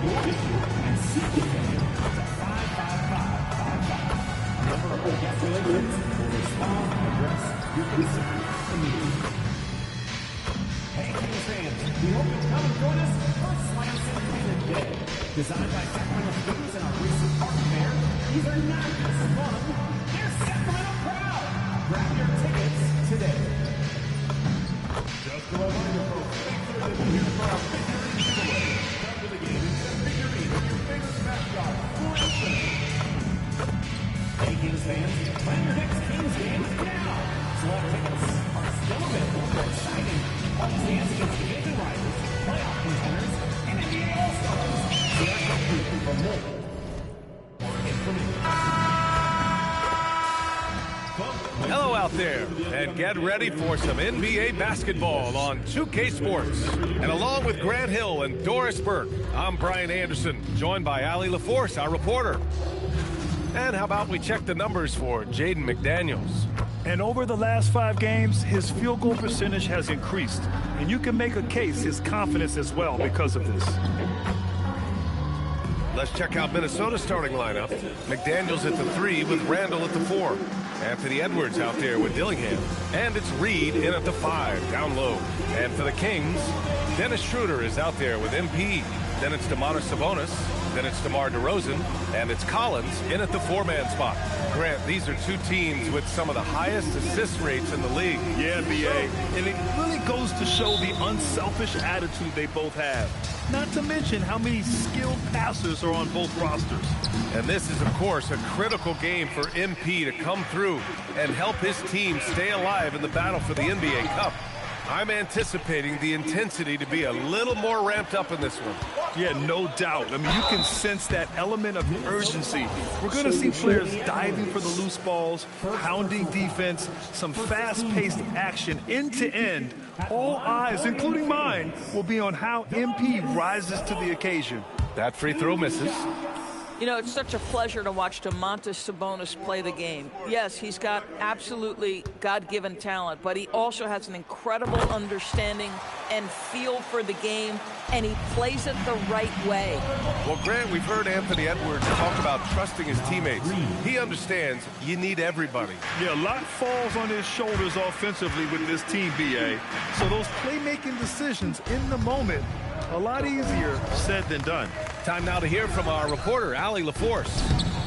your issue and seek defendant to 55555. Number of affiliates will respond and address your concern immediately. Hey, Kings fans, we hope you'll come and join us for Slam City Day. Designed by Sacramento students in our recent art fair, these are not just fun, they're Sacramento proud. Grab your tickets today. Just a reminder, folks, thanks for being here for our figurine giveaway. Come to the game and get a figurine of your favorite mascot, Wilson. Hey, Kings fans, plan your next Kings game now. Select tickets are still available for exciting all-dance against division rivals, playoff contenders, and NBA All-Stars. We are competing for more information. Hello out there, and get ready for some NBA basketball on 2K Sports. And along with Grant Hill and Doris Burke, I'm Brian Anderson, joined by Allie LaForce, our reporter. And how about we check the numbers for Jaden McDaniels? And over the last 5 games, his field goal percentage has increased. And you can make a case his confidence as well because of this. Let's check out Minnesota's starting lineup. McDaniels at the 3 with Randall at the 4. Anthony Edwards out there with Dillingham. And it's Reed in at the 5, down low. And for the Kings, Dennis Schroeder is out there with MP. Then it's Domantas Sabonis. Then it's DeMar DeRozan. And it's Collins in at the 4-man spot. Grant, these are 2 teams with some of the highest assist rates in the league. Yeah, B.A. And it really goes to show the unselfish attitude they both have. Not to mention how many skilled passers are on both rosters. And this is, of course, a critical game for MP to come through and help his team stay alive in the battle for the NBA Cup. I'm anticipating the intensity to be a little more ramped up in this one. Yeah, no doubt. I mean, you can sense that element of urgency. We're going to see players diving for the loose balls, pounding defense, some fast-paced action end-to-end. All eyes, including mine, will be on how MP rises to the occasion. That free throw misses. You know, it's such a pleasure to watch Domantas Sabonis play the game. Yes, he's got absolutely God-given talent, but he also has an incredible understanding and feel for the game, and he plays it the right way. Well, Grant, we've heard Anthony Edwards talk about trusting his teammates. He understands you need everybody. Yeah, a lot falls on his shoulders offensively with this team, B.A. So those playmaking decisions in the moment, a lot easier said than done. Time now to hear from our reporter, Allie LaForce.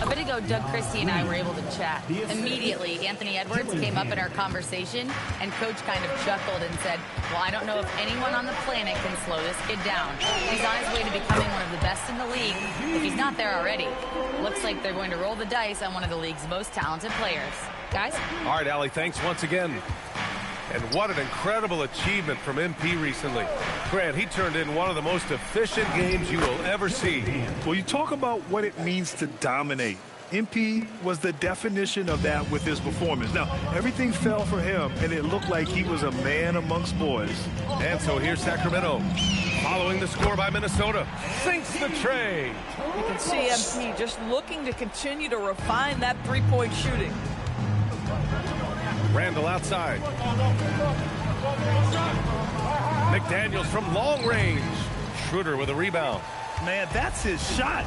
A bit ago, Doug Christie and I were able to chat. Immediately, Anthony Edwards came up in our conversation, and Coach kind of chuckled and said, well, I don't know if anyone on the planet can slow this kid down. He's on his way to becoming one of the best in the league, if he's not there already. Looks like they're going to roll the dice on one of the league's most talented players. Guys? All right, Allie, thanks once again. And what an incredible achievement from MP recently. Grant, he turned in one of the most efficient games you will ever see. Well, you talk about what it means to dominate. MP was the definition of that with his performance. Now, everything fell for him, and it looked like he was a man amongst boys. And so here's Sacramento. Following the score by Minnesota. Sinks the tray. You can see MP just looking to continue to refine that three-point shooting. Randall outside. McDaniels from long range. Schroeder with a rebound. Man, that's his shot.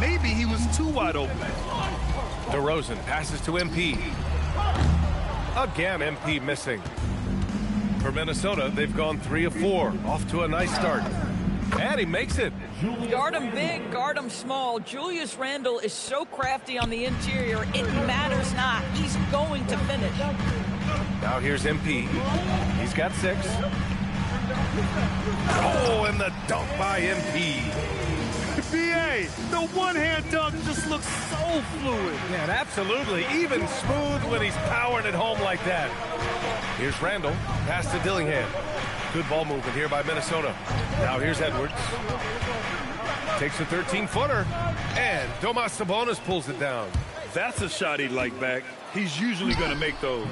Maybe he was too wide open. DeRozan passes to MP. Again, MP missing. For Minnesota, they've gone 3 of 4. Off to a nice start. And he makes it. Guard him big, guard him small. Julius Randle is so crafty on the interior, it matters not. He's going to finish. Now here's MP. He's got 6. Oh, and the dunk by MP. B.A., the one-hand dunk just looks so fluid. Yeah, absolutely. Even smooth when he's powering it home like that. Here's Randall. Pass to Dillingham. Good ball movement here by Minnesota. Now here's Edwards. Takes a 13-footer. And Domantas Sabonis pulls it down. That's a shot he'd like back. He's usually going to make those.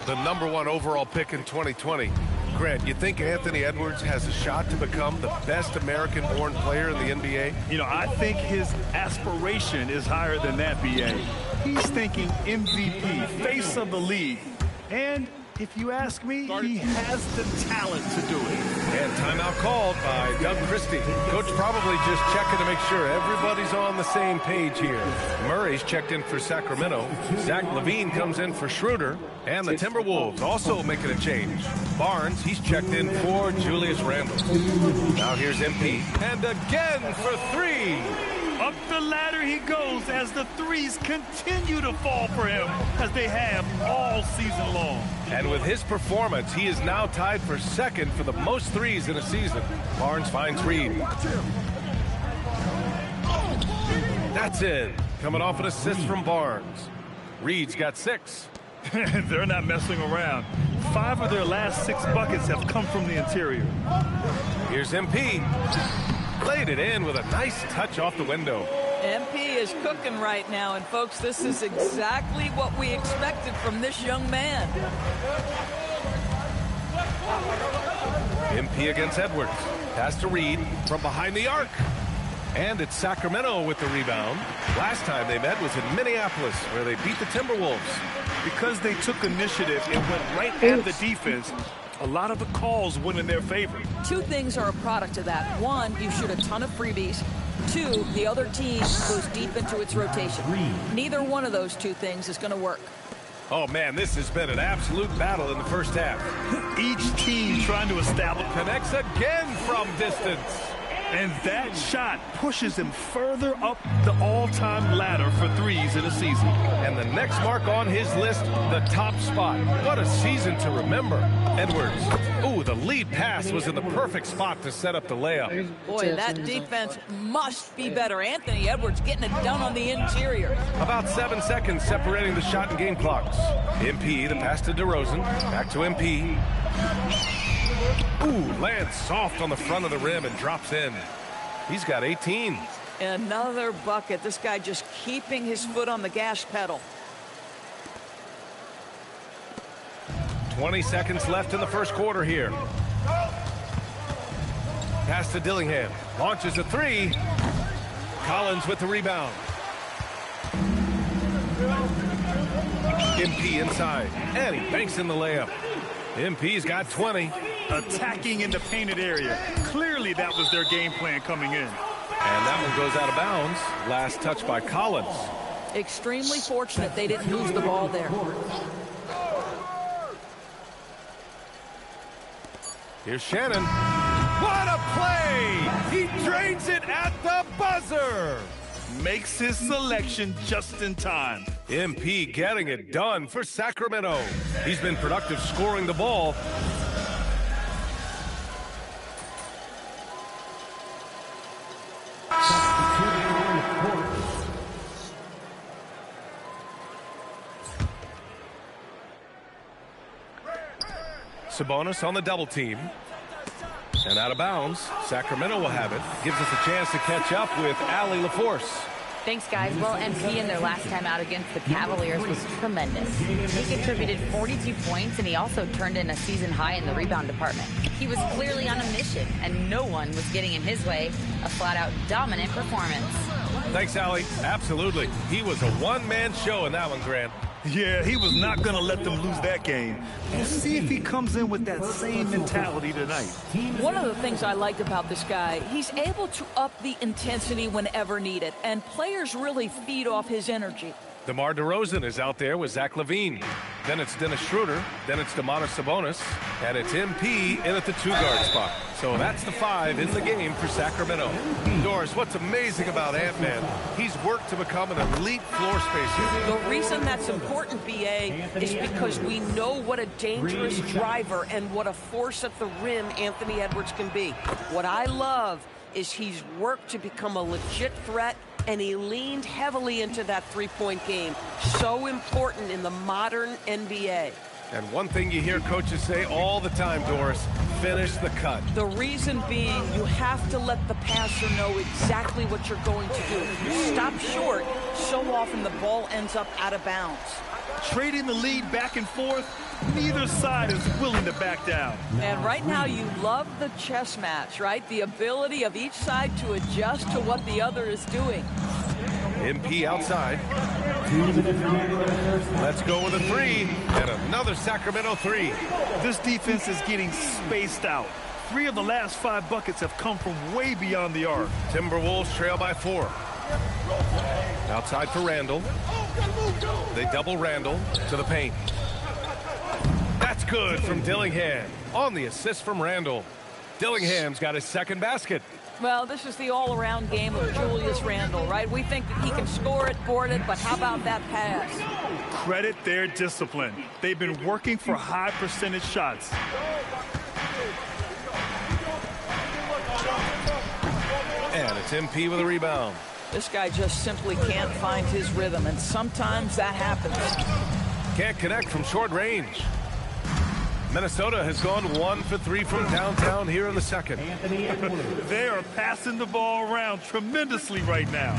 The #1 overall pick in 2020. Grant, you think Anthony Edwards has a shot to become the best American-born player in the NBA? You know, I think his aspiration is higher than that, B.A. He's thinking MVP, face of the league. And if you ask me, he has the talent to do it. And timeout called by Doug Christie. Coach probably just checking to make sure everybody's on the same page here. Murray's checked in for Sacramento. Zach Levine comes in for Schroeder. And the Timberwolves also making a change. Barnes, he's checked in for Julius Randle. Now here's MP. And again for three. Up the ladder he goes as the threes continue to fall for him, as they have all season long. And with his performance, he is now tied for second for the most threes in a season. Barnes finds Reed. That's in. Coming off an assist from Barnes. Reed's got 6. They're not messing around. 5 of their last 6 buckets have come from the interior. Here's MP. Laid it in with a nice touch off the window. MP is cooking right now, and folks, this is exactly what we expected from this young man. MP against Edwards. Pass to Reed from behind the arc. And it's Sacramento with the rebound. Last time they met was in Minneapolis, where they beat the Timberwolves. Because they took initiative and went right at the defense, a lot of the calls went in their favor. 2 things are a product of that. 1, you shoot a ton of freebies. 2, the other team goes deep into its rotation. Neither one of those 2 things is going to work. Oh, man, this has been an absolute battle in the first half. Each team trying to establish. Connects again from distance. And that shot pushes him further up the all-time ladder for threes in a season. And the next mark on his list, the top spot. What a season to remember. Edwards. Ooh, the lead pass was in the perfect spot to set up the layup. Boy, that defense must be better. Anthony Edwards getting it done on the interior. About 7 seconds separating the shot and game clocks. MP, the pass to DeRozan. Back to MP. Ooh, lands soft on the front of the rim and drops in. He's got 18. Another bucket. This guy just keeping his foot on the gas pedal. 20 seconds left in the first quarter here. Pass to Dillingham. Launches a 3. Collins with the rebound. MP inside. And he banks in the layup. MP's got 20. Attacking in the painted area. Clearly that was their game plan coming in. And that one goes out of bounds. Last touch by Collins. Extremely fortunate they didn't lose the ball there. Here's Shannon. What a play! He drains it at the buzzer! Makes his selection just in time. MP getting it done for Sacramento. He's been productive scoring the ball. Sabonis on the double team. And out of bounds. Sacramento will have it. Gives us a chance to catch up with Allie LaForce. Thanks, guys. Well, MP in their last time out against the Cavaliers was tremendous. He contributed 42 points, and he also turned in a season high in the rebound department. He was clearly on a mission, and no one was getting in his way. A flat-out dominant performance. Thanks, Allie. Absolutely. He was a one-man show in that one, Grant. Yeah, he was not going to let them lose that game. We'll see if he comes in with that same mentality tonight. One of the things I like about this guy, he's able to up the intensity whenever needed, and players really feed off his energy. DeMar DeRozan is out there with Zach Levine. Then it's Dennis Schroeder. Then it's Domantas Sabonis. And it's MP in at the 2-guard spot. So that's the 5 in the game for Sacramento. Doris, what's amazing about Ant-Man, he's worked to become an elite floor spacer. The reason that's important, B.A., is because we know what a dangerous driver and what a force at the rim Anthony Edwards can be. What I love is he's worked to become a legit threat, and he leaned heavily into that three-point game. So important in the modern NBA. And one thing you hear coaches say all the time, Doris, finish the cut. The reason being, you have to let the passer know exactly what you're going to do. If you stop short, so often the ball ends up out of bounds. Trading the lead back and forth, neither side is willing to back down. And right now you love the chess match, right? The ability of each side to adjust to what the other is doing. MP outside. Let's go with a 3. And another Sacramento 3. This defense is getting spaced out. 3 of the last 5 buckets have come from way beyond the arc. Timberwolves trail by 4. Outside for Randall. They double Randall to the paint. That's good from Dillingham on the assist from Randall. Dillingham's got his second basket. Well, this is the all-around game of Julius Randle, right? We think that he can score it, board it, but how about that pass? Credit their discipline. They've been working for high percentage shots. And it's MP with a rebound. This guy just simply can't find his rhythm, and sometimes that happens. Can't connect from short range. Minnesota has gone 1 for 3 from downtown here in the second. They are passing the ball around tremendously right now.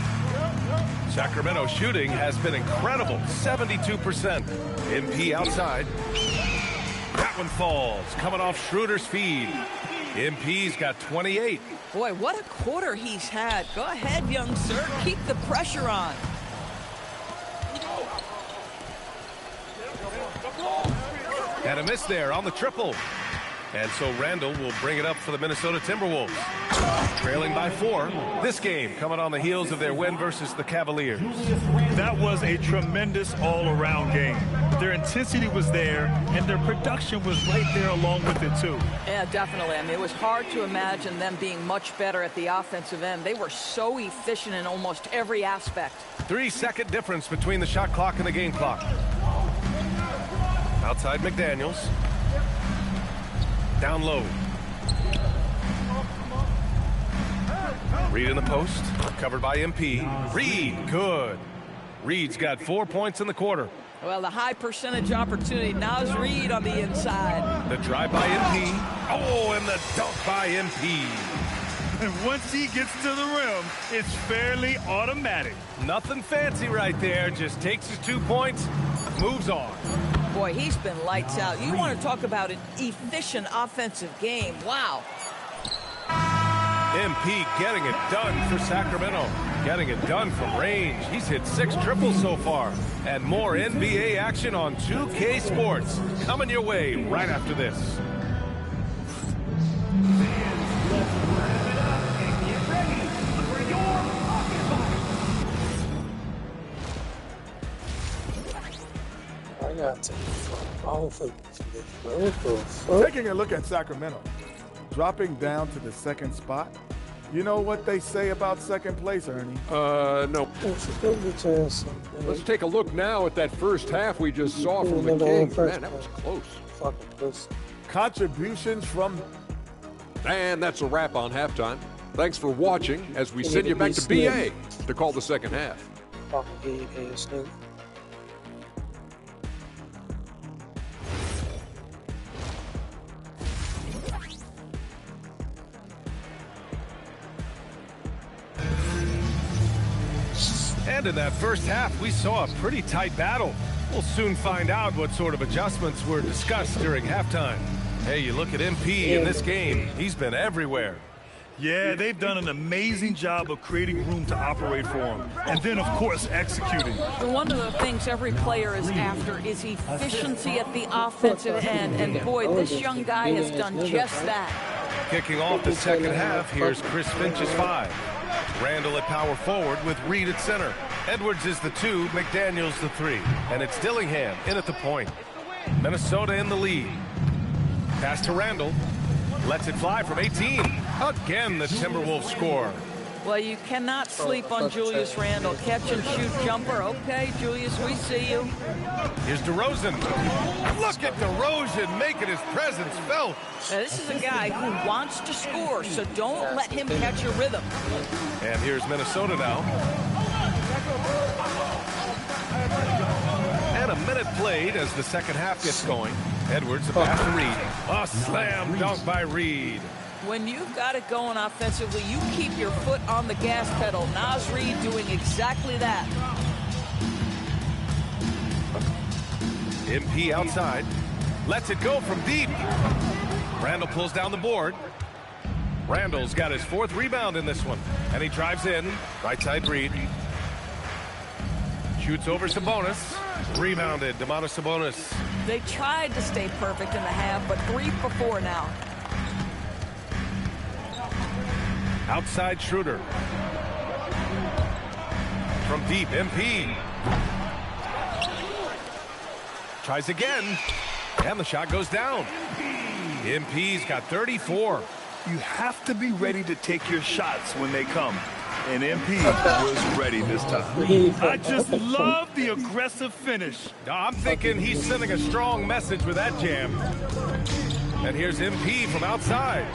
Sacramento shooting has been incredible, 72%. MP outside. That one falls, coming off Schroeder's feed. MP's got 28. Boy, what a quarter he's had. Go ahead, young sir. Keep the pressure on. And a miss there on the triple. And so Randall will bring it up for the Minnesota Timberwolves. Trailing by 4. This game coming on the heels of their win versus the Cavaliers. That was a tremendous all-around game. Their intensity was there, and their production was right there along with it, too. Yeah, definitely. I mean, it was hard to imagine them being much better at the offensive end. They were so efficient in almost every aspect. 3-second difference between the shot clock and the game clock. Outside McDaniels. Down low. Reed in the post. Covered by MP. Reed, good. Reed's got 4 points in the quarter. Well, the high percentage opportunity. Naz Reed on the inside. The drive by MP. Oh, and the dunk by MP. And once he gets to the rim, it's fairly automatic. Nothing fancy right there. Just takes his 2 points, moves on. Boy, he's been lights out. You want to talk about an efficient offensive game. Wow. MP getting it done for Sacramento. Getting it done from range. He's hit 6 triples so far. And more NBA action on 2K Sports. Coming your way right after this. I got to Taking a look at Sacramento, dropping down to the second spot. You know what they say about second place, Ernie? No. Let's take a look now at that first half we just saw from the Kings. Man, that was close. Contributions from... And that's a wrap on halftime. Thanks for watching as we send you back to BA to call the second half. And in that first half, we saw a pretty tight battle. We'll soon find out what sort of adjustments were discussed during halftime. Hey, you look at MP in this game, he's been everywhere. Yeah, they've done an amazing job of creating room to operate for him. And then, of course, executing. One of the things every player is after is efficiency at the offensive end. And boy, this young guy has done just that. Kicking off the second half, here's Chris Finch's 5. Randall at power forward with Reed at center. Edwards is the 2, McDaniels the 3. And it's Dillingham in at the point. Minnesota in the lead. Pass to Randall. Lets it fly from 18. Again, the Timberwolves score. Well, you cannot sleep on Julius Randle. Catch and shoot jumper. Okay, Julius, we see you. Here's DeRozan. Look at DeRozan making his presence felt. Now, this is a guy who wants to score, so don't let him catch a rhythm. And here's Minnesota now. And a minute played as the second half gets going. Edwards, the pass to Reed. A slam dunk by Reed. When you've got it going offensively, you keep your foot on the gas pedal. Naz Reed doing exactly that. MP outside. Lets it go from deep. Randall pulls down the board. Randall's got his 4th rebound in this one. And he drives in. Right side Reed. Shoots over Sabonis. Rebounded. Domantas Sabonis. They tried to stay perfect in the half, but 3 for 4 now. Outside Schroeder. From deep, MP. Tries again. And the shot goes down. MP's got 34. You have to be ready to take your shots when they come. And MP was ready this time. I just love the aggressive finish. I'm thinking he's sending a strong message with that jam. And here's MP from outside.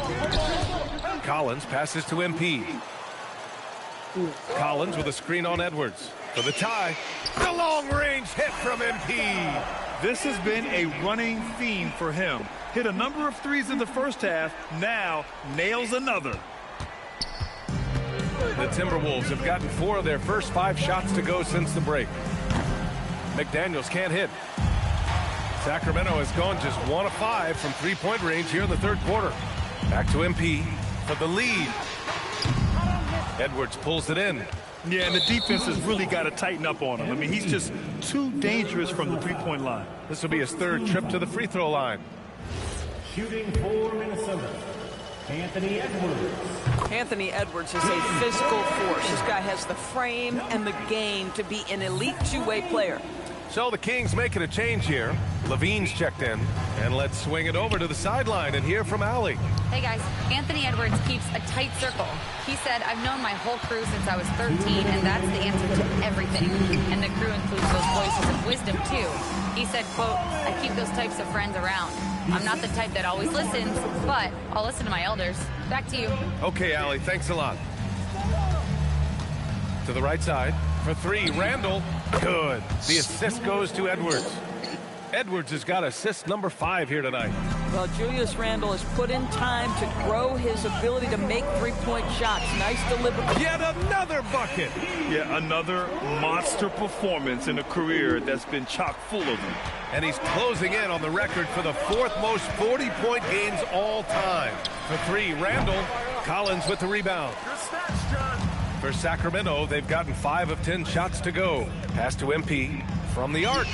Collins passes to MP. Collins with a screen on Edwards. For the tie. The long-range hit from MP. This has been a running theme for him. Hit a number of threes in the first half. Now nails another. The Timberwolves have gotten 4 of their first 5 shots to go since the break. McDaniels can't hit. Sacramento has gone just 1 of 5 from three-point range here in the third quarter. Back to MP for the lead. Edwards pulls it in. Yeah, and the defense has really got to tighten up on him. I mean, he's just too dangerous from the three-point line. This will be his 3rd trip to the free throw line. Shooting for Minnesota, Anthony Edwards. Anthony Edwards is a physical force. This guy has the frame and the game to be an elite two-way player. So the Kings making a change here. Levine's checked in. And let's swing it over to the sideline and hear from Allie. Hey guys, Anthony Edwards keeps a tight circle. He said, I've known my whole crew since I was 13, and that's the answer to everything. And the crew includes those voices of wisdom too. He said, quote, I keep those types of friends around. I'm not the type that always listens, but I'll listen to my elders. Back to you. Okay, Allie, thanks a lot. To the right side. For 3, Randall. Good. The assist goes to Edwards. Edwards has got assist number 5 here tonight. Well, Julius Randle has put in time to grow his ability to make three-point shots. Nice delivery. Yet another bucket. Yeah, another monster performance in a career that's been chock full of them. And he's closing in on the record for the 4th most 40-point games all time. For 3, Randall. Collins with the rebound. For Sacramento, they've gotten 5 of 10 shots to go. Pass to MP from the arc.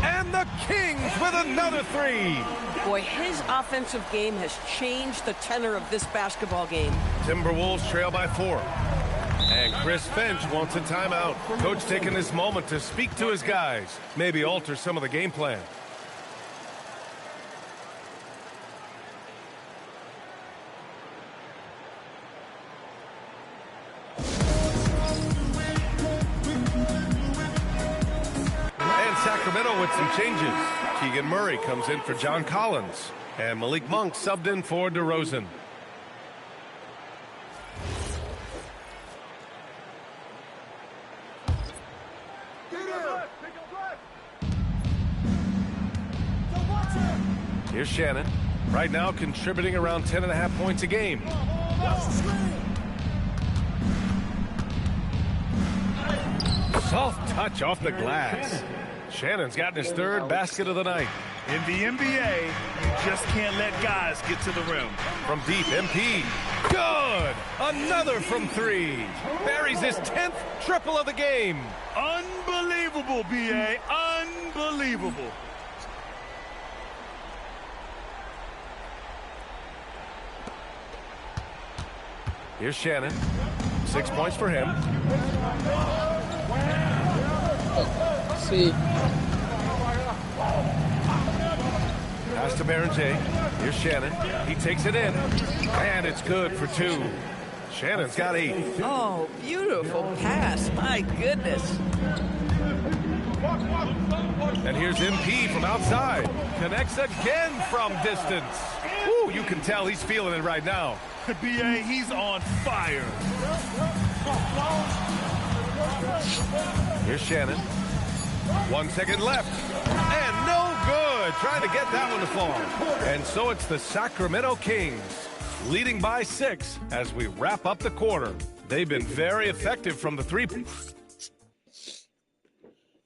And the Kings with another 3. Boy, his offensive game has changed the tenor of this basketball game. Timberwolves trail by 4. And Chris Finch wants a timeout. Coach taking this moment to speak to his guys. Maybe alter some of the game plan. Sacramento with some changes. Keegan Murray comes in for John Collins. And Malik Monk subbed in for DeRozan. Here's Shannon. Right now contributing around 10.5 points a game. Soft touch off the glass. Shannon's gotten his 3rd basket of the night. In the NBA, you just can't let guys get to the rim. From deep, MP. Good! Another from 3. Buries his 10th triple of the game. Unbelievable, B.A. Unbelievable. Here's Shannon. 6 points for him. See. Pass to Barron-J. Here's Shannon. He takes it in. And it's good for 2. Shannon's got 8. Oh, beautiful pass. My goodness. And here's MP from outside. Connects again from distance. Ooh, you can tell he's feeling it right now. B.A., he's on fire. Here's Shannon. 1 second left. And no good. Trying to get that one to fall. And so it's the Sacramento Kings leading by 6 as we wrap up the quarter. They've been very effective from the 3.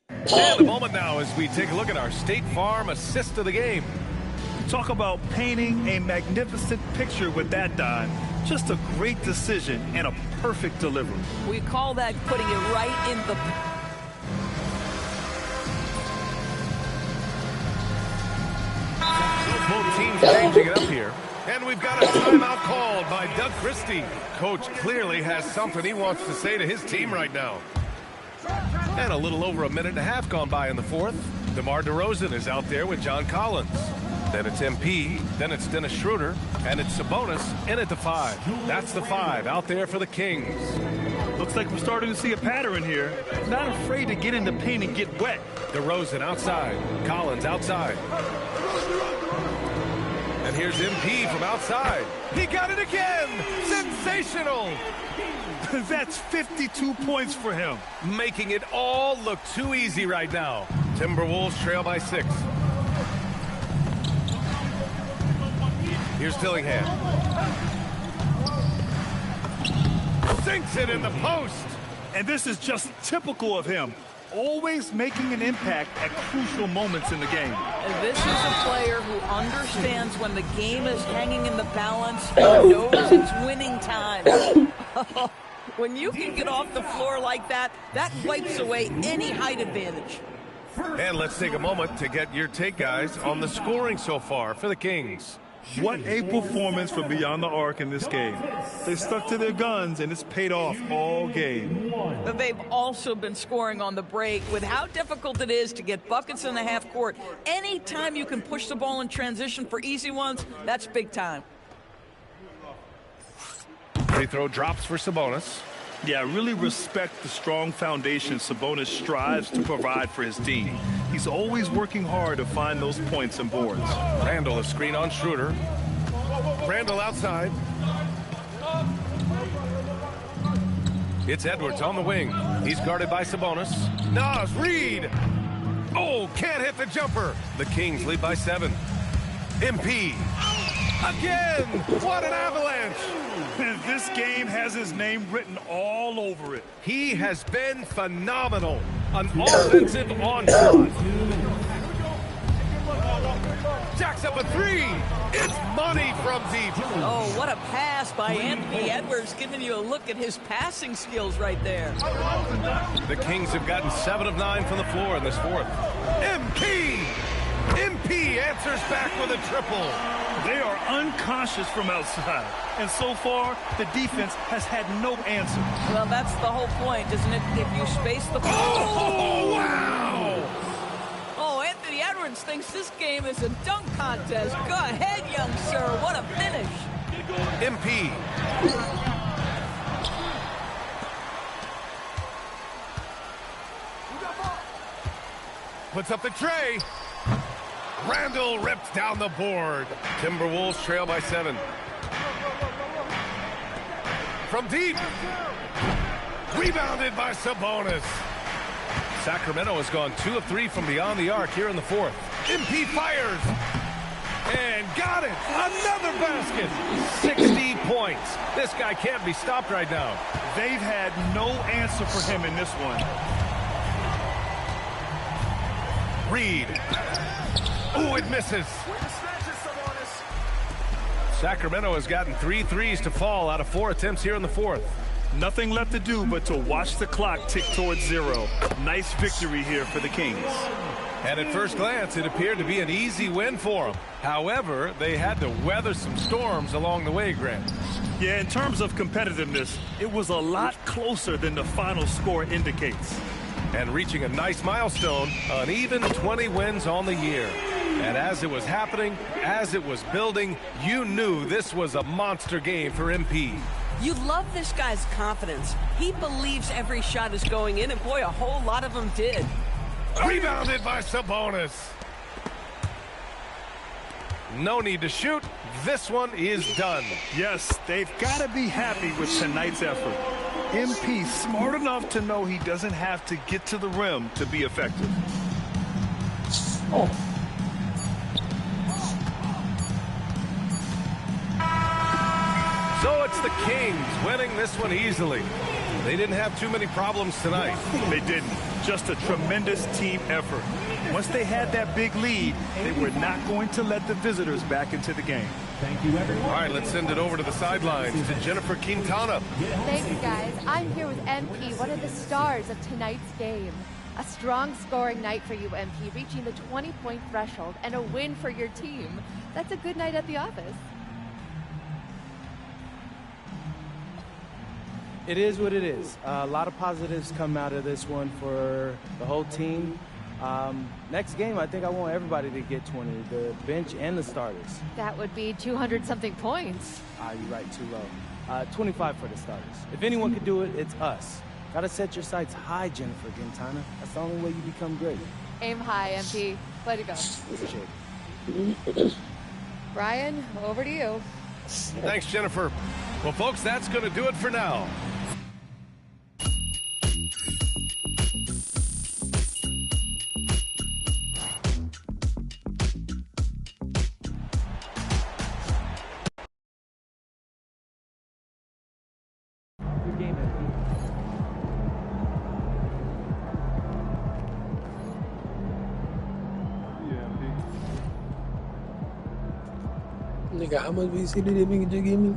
And the moment now as we take a look at our State Farm assist of the game. Talk about painting a magnificent picture with that dive. Just a great decision and a perfect delivery. We call that putting it right in the... Both teams changing it up here. And we've got a timeout called by Doug Christie. Coach clearly has something he wants to say to his team right now. And a little over a minute and a half gone by in the fourth. DeMar DeRozan is out there with John Collins. Then it's MP, then it's Dennis Schroeder, and it's Sabonis in at the 5. That's the 5 out there for the Kings. Looks like we're starting to see a pattern here. Not afraid to get in the paint and get wet. DeRozan outside, Collins outside. And here's MP from outside. He got it again! Sensational! That's 52 points for him. Making it all look too easy right now. Timberwolves trail by 6. Here's Dillingham. Sinks it in the post. And this is just typical of him. Always making an impact at crucial moments in the game. And this is a player who understands when the game is hanging in the balance and knows it's winning time. When you can get off the floor like that, that wipes away any height advantage. And let's take a moment to get your take, guys, on the scoring so far for the Kings. What a performance from beyond the arc in this game. They stuck to their guns, and it's paid off all game. But they've also been scoring on the break. With how difficult it is to get buckets in the half court, anytime you can push the ball in transition for easy ones, that's big time. Free throw drops for Sabonis. Yeah, really respect the strong foundation Sabonis strives to provide for his team. He's always working hard to find those points and boards. Randall a screen on Schroeder. Randall outside. It's Edwards on the wing. He's guarded by Sabonis. Nas Reed. Oh, can't hit the jumper. The Kings lead by 7. MP. Again! What an avalanche! This game has his name written all over it. He has been phenomenal. An offensive onslaught. Jacks up a 3. It's money from deep. Oh, what a pass by Anthony Edwards, giving you a look at his passing skills right there. The Kings have gotten 7 of 9 from the floor in this fourth. MP! MP answers back with a triple. They are unconscious from outside, and so far the defense has had no answer. Well, that's the whole point, isn't it? If you space the floor. Oh, wow! Oh, Anthony Edwards thinks this game is a dunk contest. Go ahead, young sir. What a finish. MP. Puts up the tray. Randall ripped down the board. Timberwolves trail by 7. From deep. Rebounded by Sabonis. Sacramento has gone 2 of 3 from beyond the arc here in the fourth. MP fires. And got it. Another basket. 60 points. This guy can't be stopped right now. They've had no answer for him in this one. Reed. Oh, it misses. Sacramento has gotten 3 threes to fall out of 4 attempts here in the fourth. Nothing left to do but to watch the clock tick towards 0. Nice victory here for the Kings. And at first glance, it appeared to be an easy win for them. However, they had to weather some storms along the way, Grant. Yeah, in terms of competitiveness, it was a lot closer than the final score indicates. And reaching a nice milestone, an even 20 wins on the year. And as it was happening, as it was building, you knew this was a monster game for MP. You love this guy's confidence. He believes every shot is going in, and boy, a whole lot of them did. Rebounded by Sabonis. No need to shoot. This one is done. Yes, they've got to be happy with tonight's effort. MP smart enough to know he doesn't have to get to the rim to be effective. Oh. So it's the Kings winning this one easily. They didn't have too many problems tonight. They didn't. Just a tremendous team effort. Once they had that big lead, they were not going to let the visitors back into the game. Thank you, everyone. All right, let's send it over to the sidelines to Jennifer Quintana. Thanks, guys. I'm here with MP, one of the stars of tonight's game. A strong scoring night for you, MP, reaching the 20-point threshold and a win for your team. That's a good night at the office. It is what it is. A lot of positives come out of this one for the whole team. Next game, I think I want everybody to get 20, the bench and the starters. That would be 200-something points. You're right, too low. 25 for the starters. If anyone could do it, it's us. Gotta set your sights high, Jennifer Gintana. That's the only way you become great. Aim high, MP. Way to go. Appreciate it. Brian, over to you. Thanks, Jennifer. Well, folks, that's going to do it for now. Nigga, how much VC did that nigga just give me?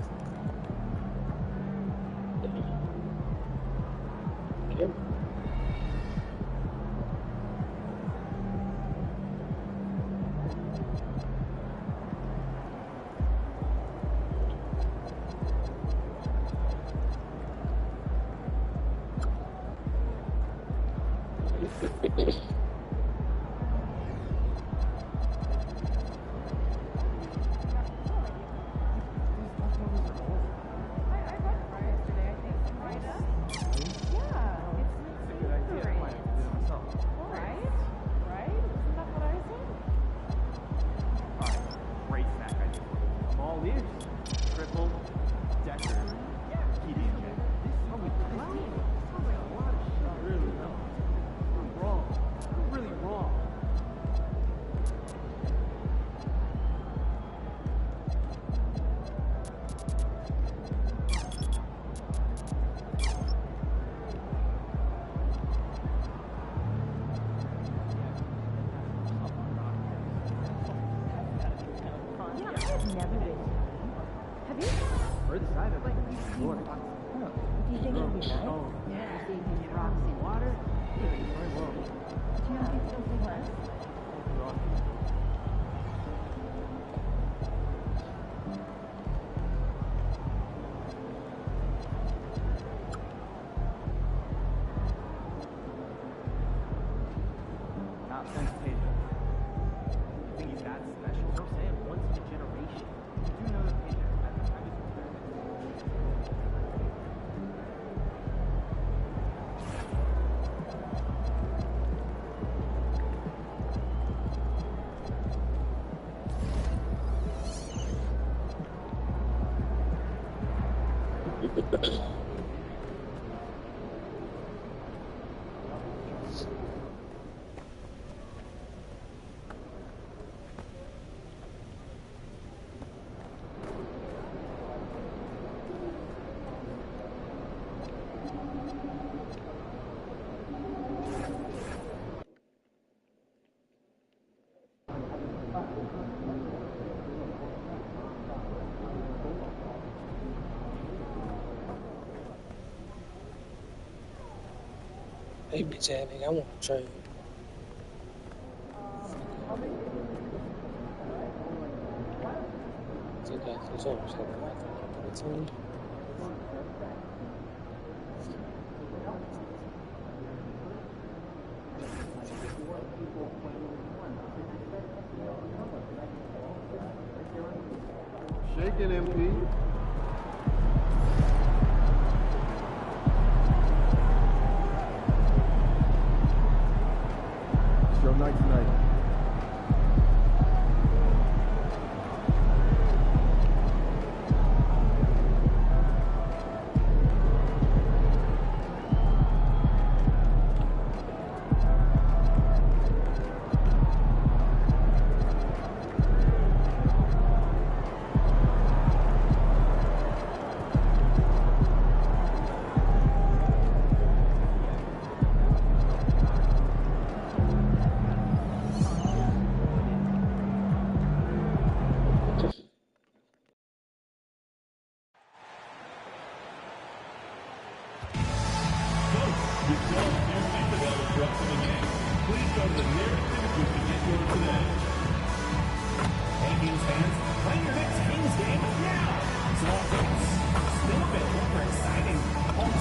Hey, bitch ass nigga, I want to trade. Shaking MP. Your night tonight. Still available for exciting home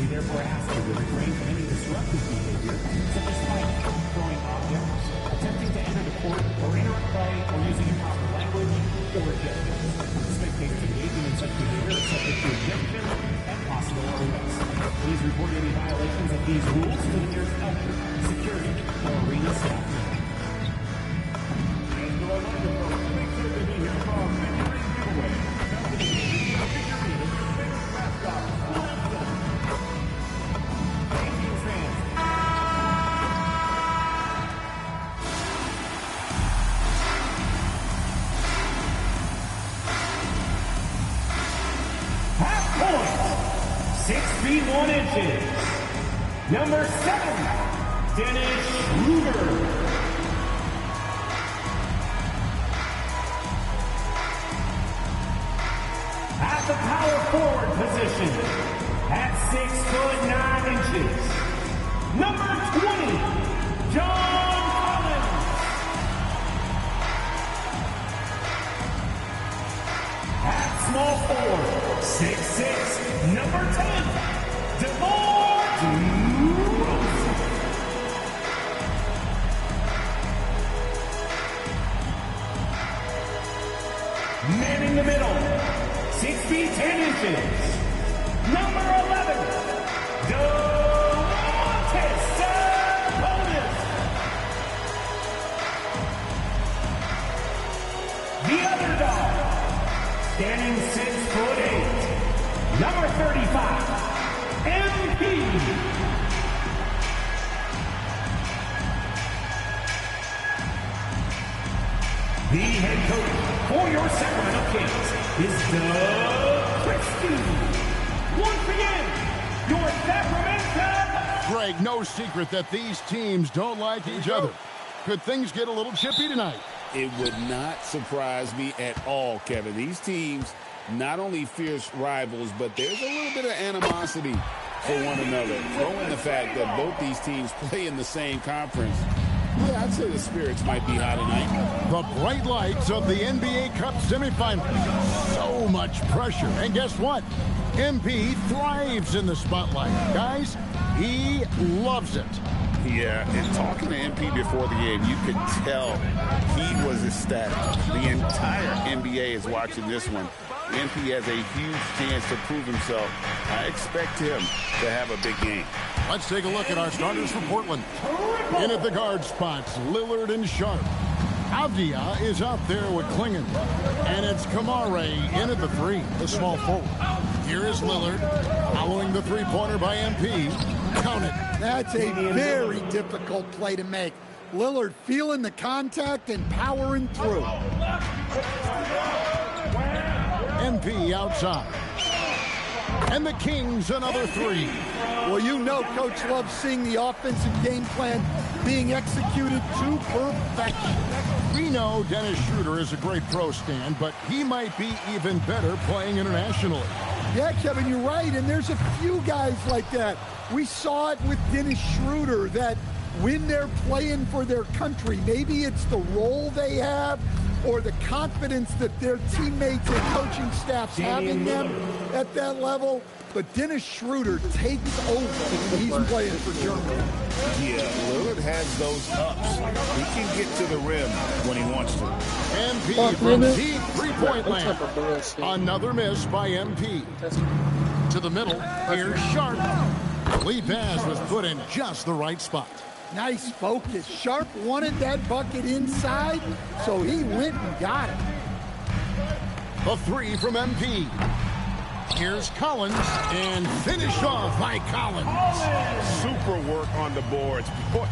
We therefore ask you to refrain from any disruptive behavior, such as fighting, throwing objects, attempting to enter the court or interrupt play, or using improper language or gestures. Spectators engaging in such behavior are subject to ejection and possible arrest. Please report any violations of these rules to the nearest usher, security, or arena staff member. And to our local folks, make sure to be here for our figurine giveaway. Come to the game, a figurine of your favorite mascot. Thank you, fans. Half point, 6 feet 1 inches. Number 7, Dennis Schroeder. At the power forward position, at 6 foot 9 inches. Number 20, John Collins. At small forward, 6'6", number 10, DeMar DeRozan. Man in the middle, 6 feet 10 inches, number 11, Domantas Sabonis. The underdog, standing 6'8", number 35, MP. The head coach for your Sacramento Kings is Doug Christie. Once again, your Sacramento. Greg, no secret that these teams don't like each other. Could things get a little chippy tonight? It would not surprise me at all, Kevin. These teams, not only fierce rivals, but there's a little bit of animosity for one another. Throw in the fact that both these teams play in the same conference. Yeah, I'd say the spirits might be high tonight. The bright lights of the NBA Cup semifinals. So much pressure. And guess what? MP thrives in the spotlight. Guys, he loves it. Yeah, and talking to MP before the game, you could tell he was ecstatic. The entire NBA is watching this one. MP has a huge chance to prove himself. I expect him to have a big game. Let's take a look at our starters for Portland. In at the guard spots, Lillard and Sharp. Avdia is out there with Klingon. And it's Kamare in at the 3, the small forward. Here is Lillard, following the three-pointer by MP. Count it. That's a very difficult play to make. Lillard feeling the contact and powering through. MP outside. And the Kings another 3. Well, you know Coach loves seeing the offensive game plan being executed to perfection. We know Dennis Schroeder is a great pro, Stan, but he might be even better playing internationally. Yeah, Kevin, you're right, and there's a few guys like that. We saw it with Dennis Schroeder, that when they're playing for their country, maybe it's the role they have or the confidence that their teammates and coaching staffs have in them at that level. But Dennis Schroeder takes over when he's playing for Germany. Yeah, Lillard has those ups. He can get to the rim when he wants to. MP from deep three-point land. Another miss by MP. To the middle, here's Sharp. Lead pass was put in just the right spot. Nice focus. Sharp wanted that bucket inside, so he went and got it. A 3 from MP. Here's Collins, and finished off by Collins. Super work on the boards. Boy,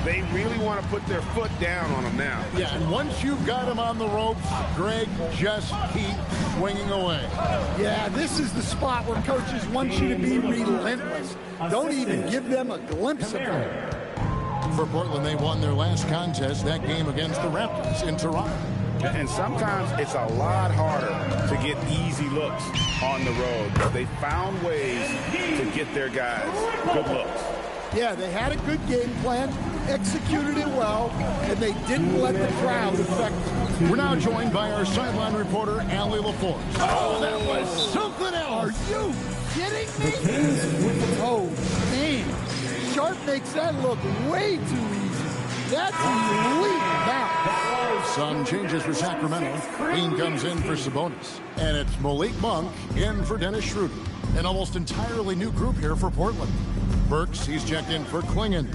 they really want to put their foot down on him now. Yeah, and once you've got him on the ropes, Greg, just keep swinging away. Yeah, this is the spot where coaches want you to be relentless. Don't even give them a glimpse of it. For Portland, they won their last contest, that game against the Raptors in Toronto. And sometimes it's a lot harder to get easy looks on the road, but they found ways to get their guys good looks. Yeah, they had a good game plan, executed it well, and they didn't let the crowd affect them. We're now joined by our sideline reporter, Allie LaForce. Oh, that was something else. Are you kidding me? Oh, makes that look way too easy. That's elite now. Some changes for Sacramento. Bean comes in for Sabonis. And it's Malik Monk in for Dennis Schroeder. An almost entirely new group here for Portland. Burks, he's checked in for Klingon.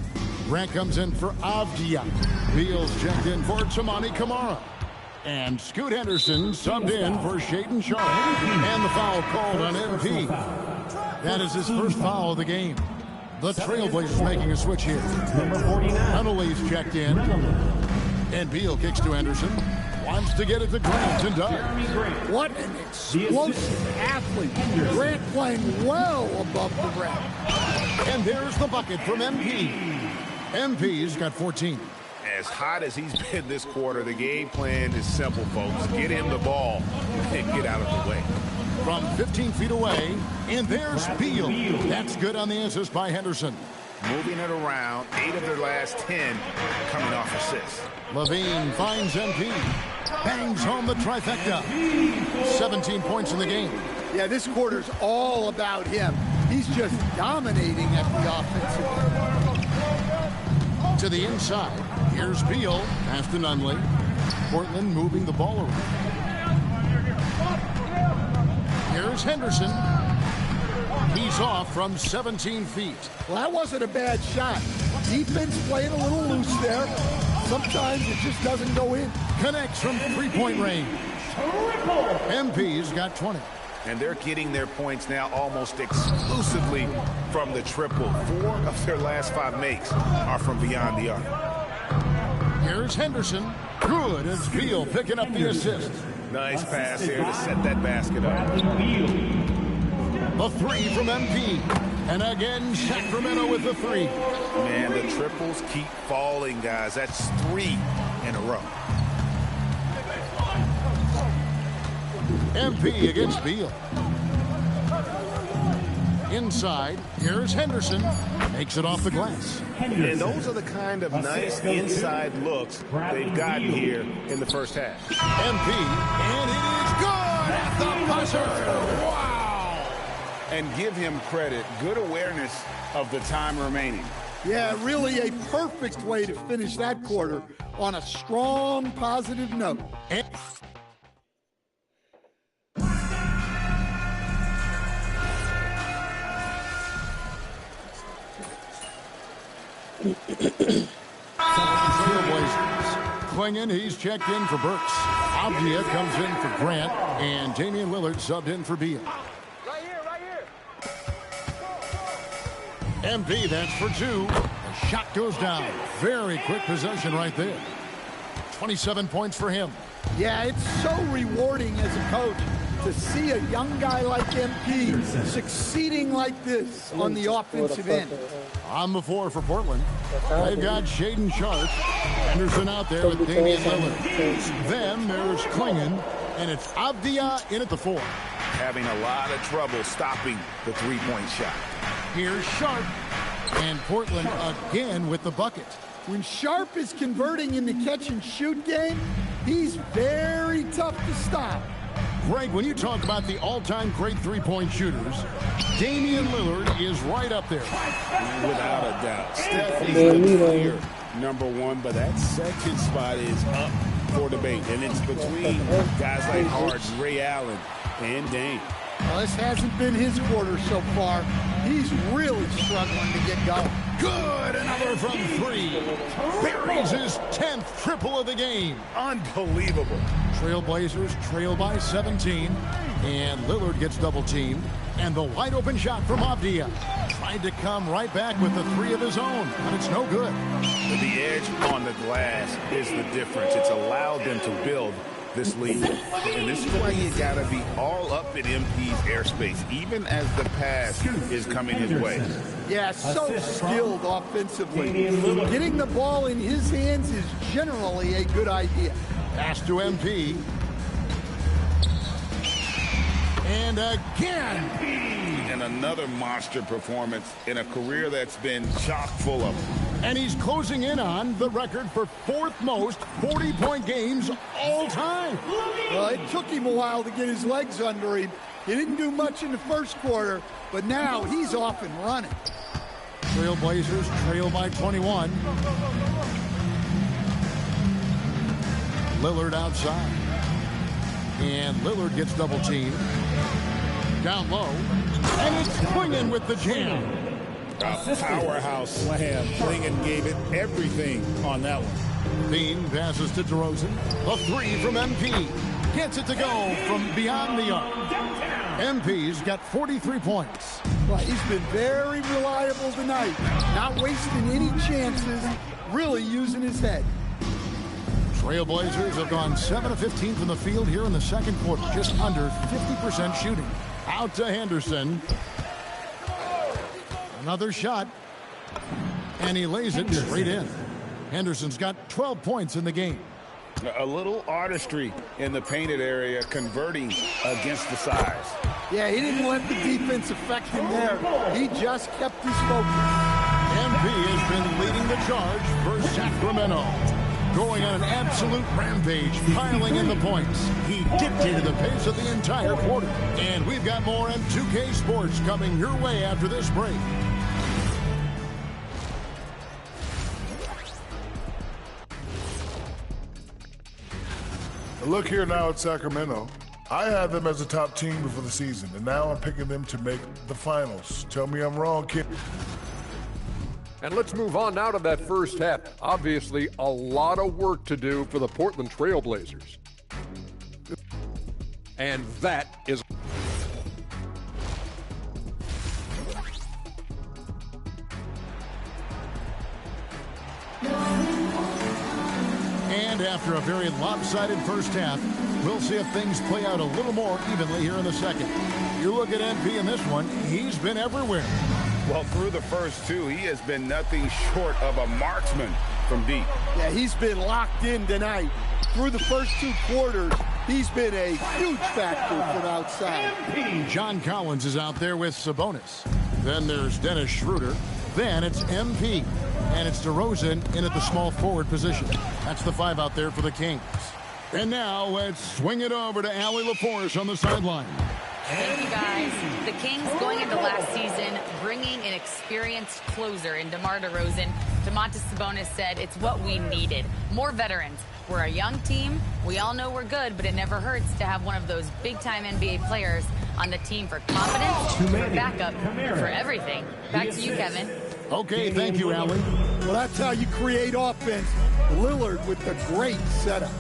Grant comes in for Avdia. Beal's checked in for Tamani Kamara. And Scoot Henderson subbed in for Shaden Sharp. And the foul called on MP. That is his first foul of the game. The Trailblazers making a switch here. Number 49. Nunnally's checked in. And Beal kicks to Henderson. Wants to get it to Grant and does. What an explosive athlete. Grant playing well above the rim. And there's the bucket from MP. MP's got 14. As hot as he's been this quarter, the game plan is simple, folks. Get him the ball and get out of the way. From 15 feet away, and there's Beal. That's good on the assist by Henderson. Moving it around, 8 of their last 10 coming off assists. Levine finds MP. Bangs home the trifecta. 17 points in the game. Yeah, this quarter's all about him. He's just dominating at the offensive end. To the inside. Here's Beal. Pass to Nunley. Portland moving the ball around. Here's Henderson. He's off from 17 feet. Well, that wasn't a bad shot. Defense playing a little loose there. Sometimes it just doesn't go in. Connects from three-point range. MP's got 20. And they're getting their points now almost exclusively from the triple. 4 of their last 5 makes are from beyond the arc. Here's Henderson. Good as Beal picking up the assist. Nice pass here to set that basket up. The 3 from MP. And again, Sacramento with the 3. Man, the triples keep falling, guys. That's 3 in a row. MP against Beal. Inside, here's Henderson. Makes it off the glass. And those are the kind of nice inside looks they've gotten here in the first half. MP, and it is good at the buzzer. Wow! And give him credit. Good awareness of the time remaining. Yeah, really a perfect way to finish that quarter on a strong, positive note. Klingon, he's checked in for Burks. Avdia comes in for Grant, and Damian Lillard subbed in for Beal. Right here. MP, that's for 2. The shot goes down. Very quick possession right there. 27 points for him. Yeah, it's so rewarding as a coach to see a young guy like MP succeeding like this on the offensive end. On the floor for Portland, they've got Shaden Sharp. Henderson out there with Damian Lillard. Then there's Klingon, and it's Avdia in at the 4. Having a lot of trouble stopping the three-point shot. Here's Sharp, and Portland again with the bucket. When Sharp is converting in the catch-and-shoot game, he's very tough to stop. Greg, when you talk about the all-time great three-point shooters, Damian Lillard is right up there. Without a doubt. Steph is the clear number 1, but that second spot is up for debate. And it's between guys like Harden, Ray Allen, and Dame. Well, this hasn't been his quarter so far. He's really struggling to get going. Good, another from 3. Buries his 10th triple of the game. Unbelievable. Trailblazers trail by 17, and Lillard gets double-teamed. And the wide-open shot from Avdia. Tried to come right back with the 3 of his own, but it's no good. The edge on the glass is the difference. It's allowed them to build this lead. And this is why you got to be all up in MP's airspace, even as the pass is coming his way. Yeah, so skilled offensively. Getting the ball in his hands is generally a good idea. Pass to MP. And again. And another monster performance in a career that's been chock full of them. And he's closing in on the record for 4th most 40-point games all time. Well, it took him a while to get his legs under him. He didn't do much in the first quarter, but now he's off and running. Trailblazers trail by 21. Lillard outside. And Lillard gets double teamed. Down low. And it's Klingon with the jam. A powerhouse slam. Klingon gave it everything on that one. Bean passes to DeRozan. A three from MP. Gets it to go from beyond the arc. MP's got 43 points. Well, he's been very reliable tonight. Not wasting any chances. Really using his head. Trailblazers have gone 7 of 15 from the field here in the second quarter. Just under 50% shooting. Out to Henderson. Another shot. And he lays it straight in. Henderson's got 12 points in the game. A little artistry in the painted area, converting against the size. Yeah, he didn't let the defense affect him there. He just kept his focus. MP has been leading the charge for Sacramento. Going on an absolute rampage, piling in the points. He dictated the pace of the entire quarter. And we've got more M2K Sports coming your way after this break. Look here now at Sacramento. I had them as a top team before the season, and now I'm picking them to make the finals. Tell me I'm wrong, kid. And let's move on now to that first half. Obviously, a lot of work to do for the Portland Trailblazers. And that is... And after a very lopsided first half, we'll see if things play out a little more evenly here in the second. You look at MP in this one, he's been everywhere. Well, through the first two, he has been nothing short of a marksman from deep. Yeah, he's been locked in tonight. Through the first two quarters, he's been a huge factor from outside. John Collins is out there with Sabonis. Then there's Dennis Schroeder. Then it's MP. And it's DeRozan in at the small forward position. That's the five out there for the Kings. And now let's swing it over to Allie LaForce on the sideline. Thank you, guys. The Kings going into last season, bringing an experienced closer in DeMar DeRozan. Domantas Sabonis said it's what we needed. More veterans. We're a young team. We all know we're good, but it never hurts to have one of those big-time NBA players on the team for confidence, for backup, for everything. Back to you, Kevin. Okay, thank you, Allie. Well, that's how you create offense. Lillard with the great setup.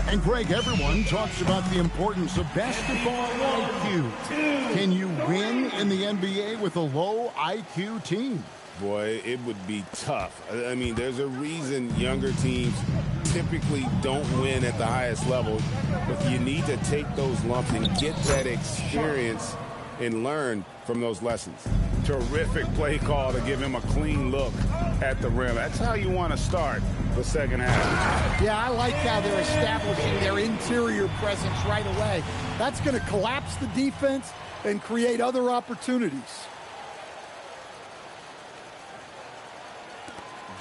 And Greg, everyone talks about the importance of basketball IQ. Can you win in the NBA with a low IQ team? Boy, it would be tough. I mean, there's a reason younger teams typically don't win at the highest level, but you need to take those lumps and get that experience and learn from those lessons. Terrific play call to give him a clean look at the rim. That's how you want to start the second half. Yeah, I like how they're establishing their interior presence right away. That's going to collapse the defense and create other opportunities.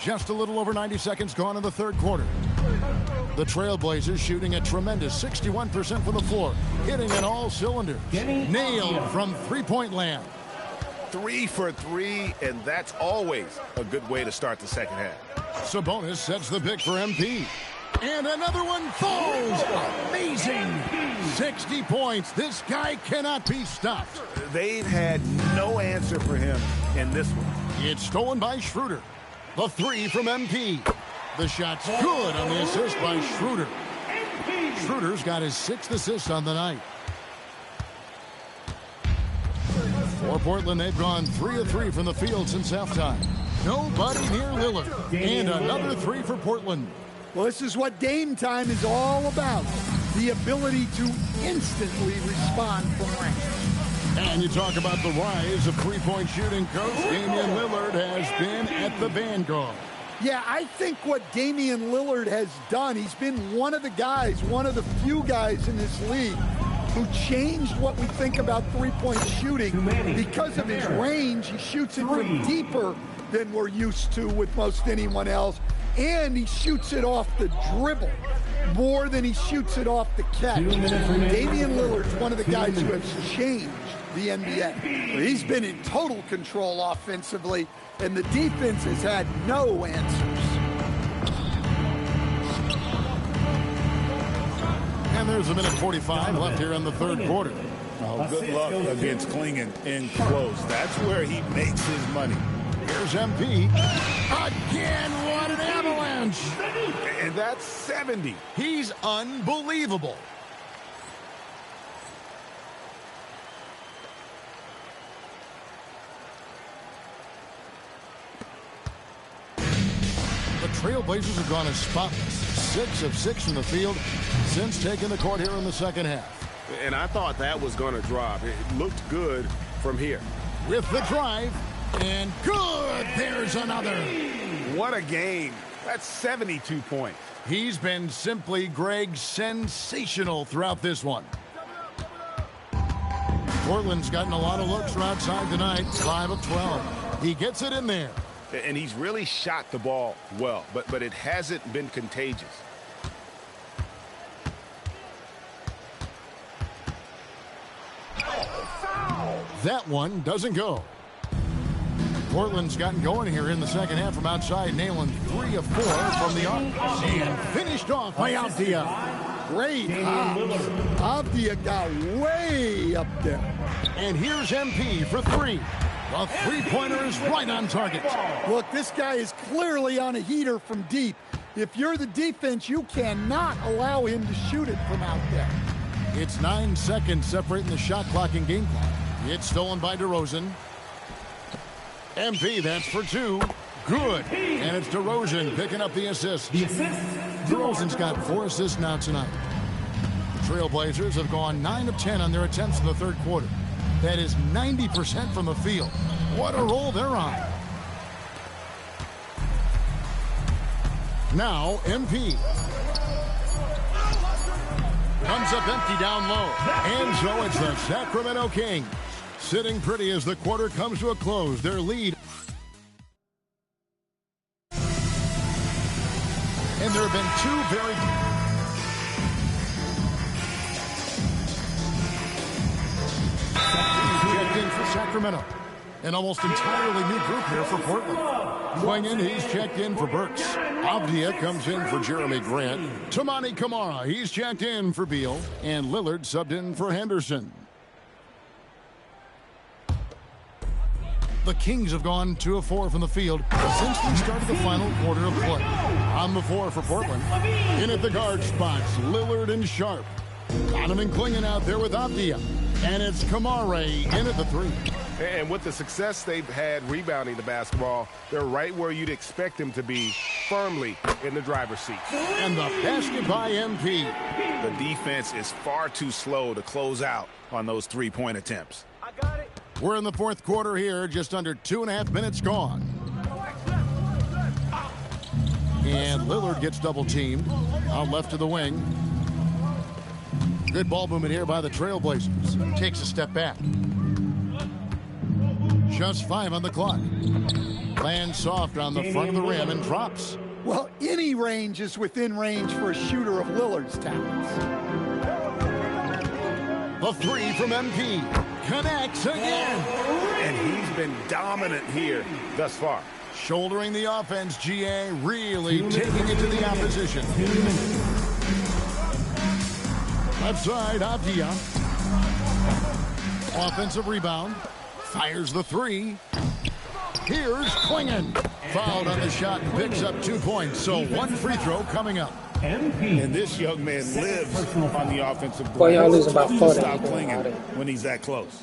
Just a little over 90 seconds gone in the third quarter. The Trailblazers shooting a tremendous 61% from the floor, hitting on all cylinders. Nailed from three-point land. 3 for 3, and that's always a good way to start the second half. Sabonis sets the pick for MP. And another one falls. Amazing. 60 points. This guy cannot be stopped. They've had no answer for him in this one. It's stolen by Schroeder. The three from MP. The shot's good on the assist by Schroeder. Schroeder's got his 6th assist on the night. For Portland, they've gone 3 of 3 from the field since halftime. Nobody near Lillard. And another 3 for Portland. Well, this is what Dame time is all about. The ability to instantly respond from range. And you talk about the rise of three-point shooting, Coach. Damian Lillard has been at the vanguard. Yeah, I think what Damian Lillard has done, he's been one of the guys, one of the few guys in this league who changed what we think about three-point shooting because of his range. He shoots it from deeper than we're used to with most anyone else, and he shoots it off the dribble more than he shoots it off the catch. Damian Lillard's one of the guys who has changed the NBA. He's been in total control offensively, and the defense has had no answers. And there's a minute 45 left here in the third quarter. Oh, good luck against Klingon in close. That's where he makes his money. Here's MP. Again, what an avalanche. And that's 70. He's unbelievable. The Trailblazers have gone as spotless. 6 of 6 from the field since taking the court here in the second half. And I thought that was going to drop. It looked good from here. With the drive, and good, there's another. What a game. That's 72 points. He's been simply, Greg, sensational throughout this one. Portland's gotten a lot of looks from outside tonight, 5 of 12. He gets it in there. And he's really shot the ball well, but it hasn't been contagious. That one doesn't go. Portland's gotten going here in the second half from outside, nailing 3 of 4 from the arc. And finished off by Avdia. Great hops. Avdia got way up there. And here's MP for 3. The three-pointer is right on target. Look, this guy is clearly on a heater from deep. If you're the defense, you cannot allow him to shoot it from out there. It's 9 seconds separating the shot clock and game clock. It's stolen by DeRozan. MP, that's for 2. Good. And it's DeRozan picking up the assist. DeRozan's got 4 assists now tonight. The Trailblazers have gone 9 of 10 on their attempts in the third quarter. That is 90% from the field. What a roll they're on. Now, MP. Comes up empty down low. And so it's the Sacramento Kings. Sitting pretty as the quarter comes to a close. Their lead. And there have been 2 very... checked in for Sacramento. An almost entirely new group here for Portland. Going in, he's checked in for Burks. Avdia comes in for Jeremy Grant. Toumani Camara, he's checked in for Beal. And Lillard subbed in for Henderson. The Kings have gone 2 of 4 from the field since we started the final quarter of play. On the floor for Portland. In at the guard spots, Lillard and Sharp. Donovan Klingon out there with Avdia. And it's Camara in at the 3. And with the success they've had rebounding the basketball, they're right where you'd expect them to be, firmly in the driver's seat. And the basket by MP. The defense is far too slow to close out on those three-point attempts. I got it. We're in the fourth quarter here, just under 2.5 minutes gone. And Lillard gets double-teamed out left to the wing. Good ball movement here by the Trailblazers. Takes a step back. Just 5 on the clock. Lands soft on the front of the rim and drops. Well, any range is within range for a shooter of Lillard's talents. The 3 from MP. Connects again. And he's been dominant here thus far. Shouldering the offense, GA really taking it to the opposition. Left side, Avdia. Offensive rebound. Fires the 3. Here's Klingon. Fouled on the shot and picks up 2 points. So 1 free throw coming up. And this young man lives on the offensive Boy, y'all lose glass. about 40. Stop Klingon when he's that close.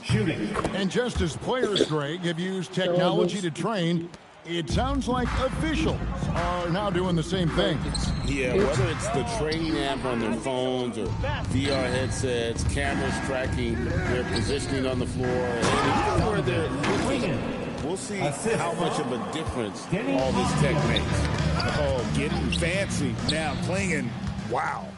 And just as players, Greg, have used technology to train, it sounds like officials are now doing the same thing. Yeah, whether it's the training app on their phones or VR headsets, cameras tracking their positioning on the floor, and even where they're looking, we'll see how much of a difference all this tech makes. Oh, getting fancy now, Klingon. Wow.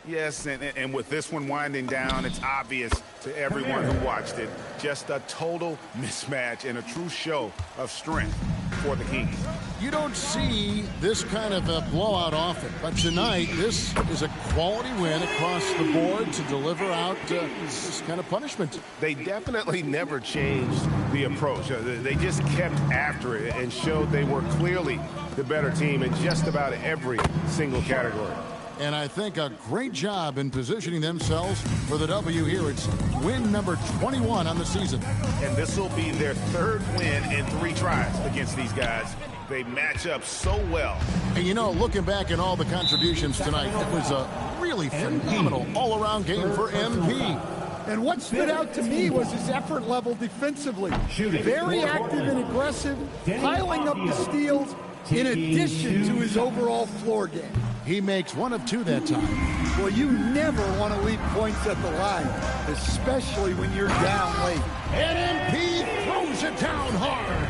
Yes, and with this one winding down, it's obvious to everyone who watched it. Just a total mismatch and a true show of strength. for the Kings. You don't see this kind of a blowout often, but tonight this is a quality win across the board to deliver out this kind of punishment. They definitely never changed the approach. They just kept after it and showed they were clearly the better team in just about every single category. And I think a great job in positioning themselves for the W here. It's win number 21 on the season. And this will be their third win in 3 tries against these guys. They match up so well. And you know, looking back at all the contributions tonight, it was a really phenomenal all-around game for MP. And what stood out to me was his effort level defensively. Very active and aggressive, piling up the steals in addition to his overall floor game. He makes 1 of 2 that time. Well, you never want to leave points at the line, especially when you're down late. And MP throws it down hard.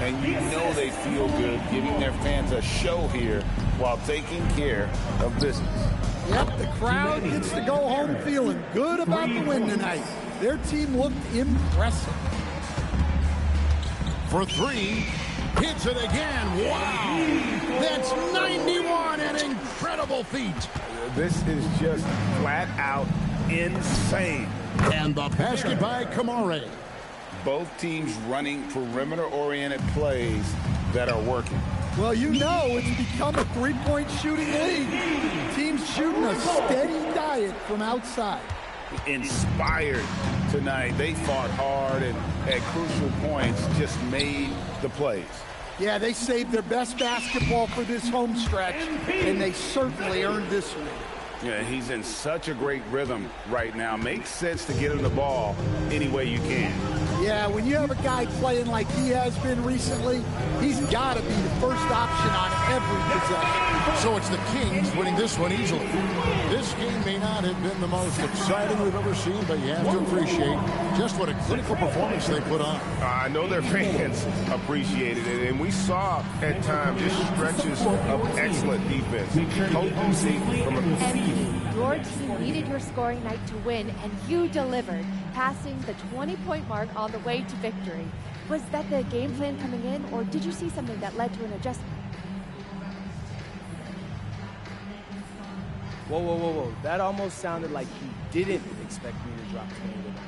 And you know they feel good giving their fans a show here while taking care of business. Yep, the crowd gets to go home feeling good about the win tonight. Their team looked impressive. For 3, hits it again. Wow! That's 91, an incredible feat. This is just flat out insane. And the basket by Kamare. Both teams running perimeter-oriented plays that are working. Well, you know it's become a three-point shooting league. Teams shooting a steady diet from outside. Inspired tonight. They fought hard and at crucial points just made the plays. Yeah, they saved their best basketball for this home stretch, and they certainly earned this one. Yeah, he's in such a great rhythm right now. Makes sense to get him the ball any way you can. Yeah, when you have a guy playing like he has been recently, he's got to be the first option on every possession. So it's the Kings winning this one easily. This game may not have been the most exciting we've ever seen, but you have to appreciate just what a clinical performance they put on. I know their fans appreciated it, and we saw at times just stretches of excellent defense. Potency from a Your team needed your scoring night to win, and you delivered, passing the 20-point mark on the way to victory. Was that the game plan coming in, or did you see something that led to an adjustment? Whoa. That almost sounded like he didn't expect me to drop 20 tonight.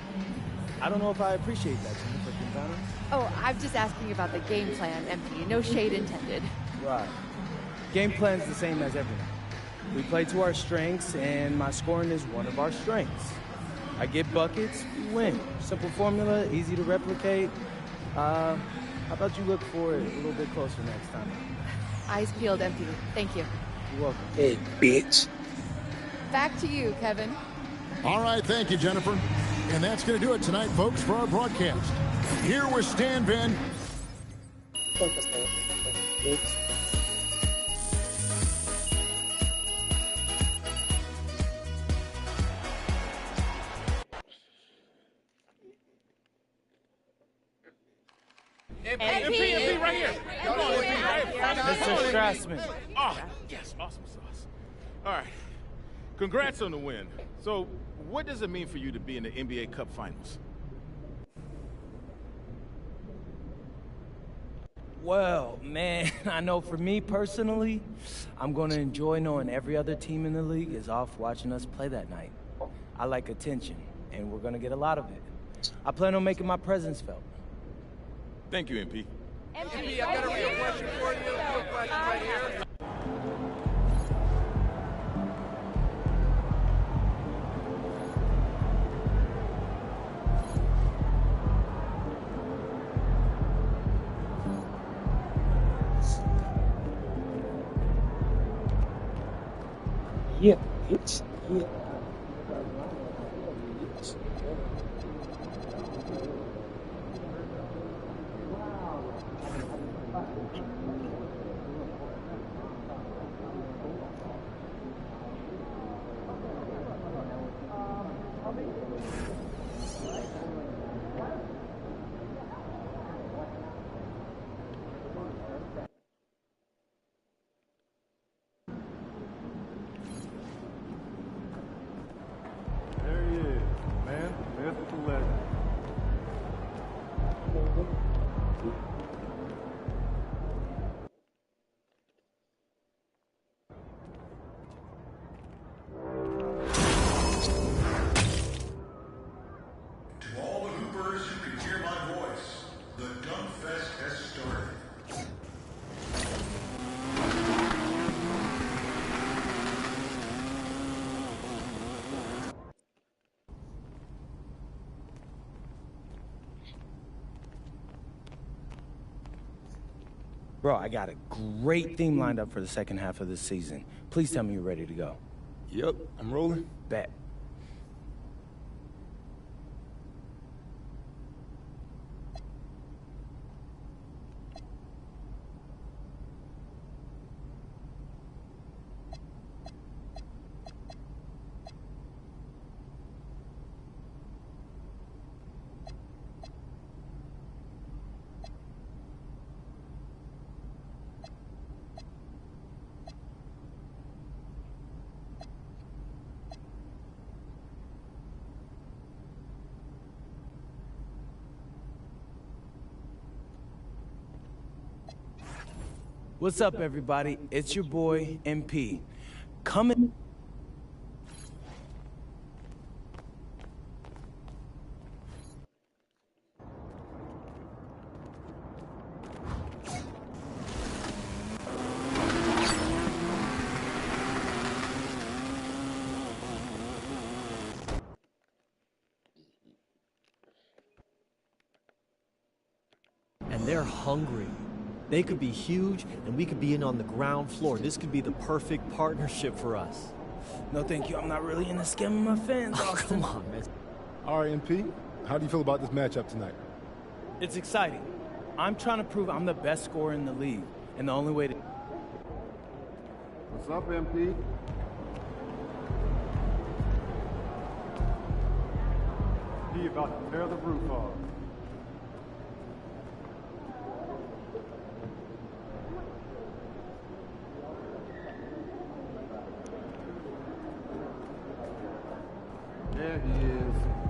I don't know if I appreciate that, Jennifer Quintana. Oh, I'm just asking about the game plan, MP. No shade intended. Right. Game plan's the same as every night. We play to our strengths, and my scoring is one of our strengths. I get buckets, we win. Simple formula, easy to replicate. How about you look for it a little bit closer next time? Eyes peeled, MP. Thank you. You're welcome. Hey, bitch. Back to you, Kevin. All right, thank you, Jennifer. And that's going to do it tonight, folks, for our broadcast. Here with Stan Van. Bitch. MP right here. Come on, MP, right here. Mr. Strassman. Oh, yes, awesome sauce. All right, congrats on the win. So, what does it mean for you to be in the NBA Cup Finals? Well, man, I know for me personally, I'm going to enjoy knowing every other team in the league is off watching us play that night. I like attention, and we're going to get a lot of it. I plan on making my presence felt. Thank you, MP. MP, I've got a real question for you. Real question right here. Yeah, bitch. Yeah. There he is, man. Mythical legend. Bro, I got a great theme lined up for the second half of this season. Please tell me you're ready to go. Yep, I'm rolling. Bet. What's up, everybody? It's your boy, MP. Coming. And they're hungry. They could be huge, and we could be in on the ground floor. This could be the perfect partnership for us. No, thank you. I'm not really into scamming my fans. Oh, come on, man. All right, MP, how do you feel about this matchup tonight? It's exciting. I'm trying to prove I'm the best scorer in the league, and the only way to... What's up, MP? He about to tear the roof off. There he is.